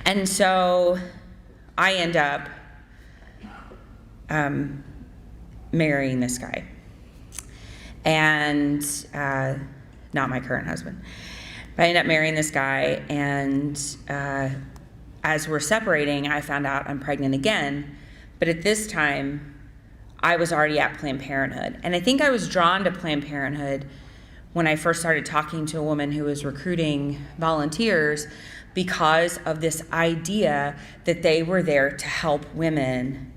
And so I end up marrying this guy. And not my current husband. But I end up marrying this guy, and as we're separating, I found out I'm pregnant again. But at this time, I was already at Planned Parenthood. And I think I was drawn to Planned Parenthood when I first started talking to a woman who was recruiting volunteers, because of this idea that they were there to help women,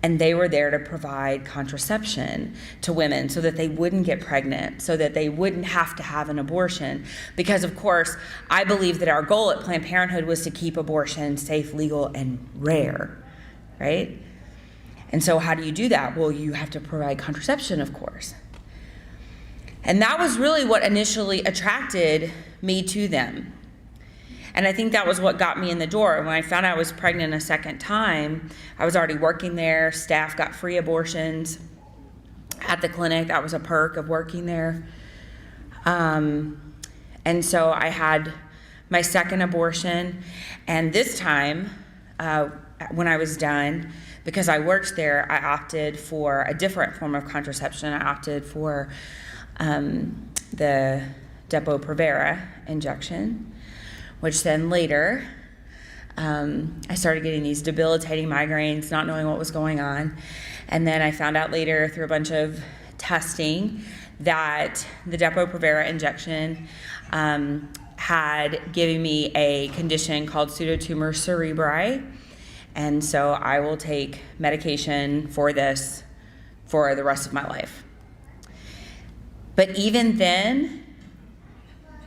and they were there to provide contraception to women so that they wouldn't get pregnant, so that they wouldn't have to have an abortion. Because, of course, I believe that our goal at Planned Parenthood was to keep abortion safe, legal, and rare, right? And so how do you do that? Well, you have to provide contraception, of course. And that was really what initially attracted me to them. And I think that was what got me in the door. When I found out I was pregnant a second time, I was already working there. Staff got free abortions at the clinic. That was a perk of working there. And so I had my second abortion. And this time, when I was done, because I worked there, I opted for a different form of contraception. I opted for the Depo-Provera injection, which then later, I started getting these debilitating migraines, not knowing what was going on. And then I found out later through a bunch of testing that the Depo-Provera injection had given me a condition called pseudotumor cerebri. And so I will take medication for this for the rest of my life. But even then,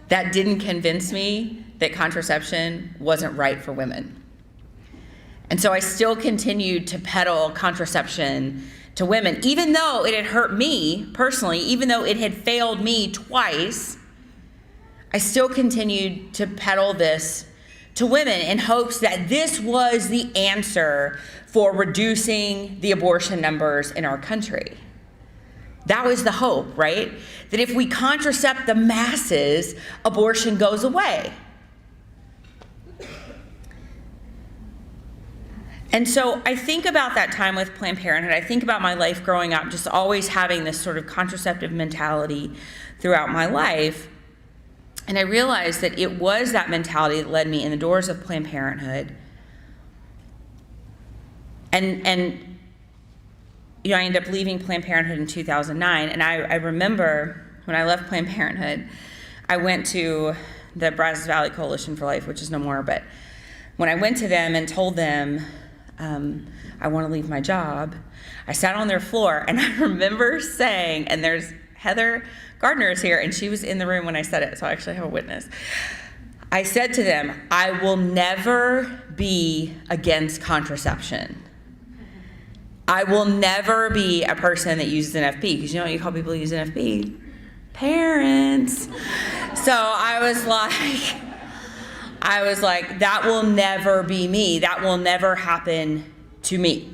that didn't convince me that contraception wasn't right for women. And so I still continued to peddle contraception to women, even though it had hurt me personally, even though it had failed me twice. I still continued to peddle this to women in hopes that this was the answer for reducing the abortion numbers in our country. That was the hope, right? That if we contracept the masses, abortion goes away. And so I think about that time with Planned Parenthood. I think about my life growing up, just always having this sort of contraceptive mentality throughout my life. And I realized that it was that mentality that led me in the doors of Planned Parenthood. And you know, I ended up leaving Planned Parenthood in 2009. And I remember when I left Planned Parenthood, I went to the Brazos Valley Coalition for Life, which is no more. But when I went to them and told them I want to leave my job, I sat on their floor, and I remember saying, and there's Heather Gardner is here, and she was in the room when I said it, so I actually have a witness. I said to them, I will never be against contraception. I will never be a person that uses an FP, because you know what you call people who use an FP? Parents. So I was like, that will never be me. That will never happen to me.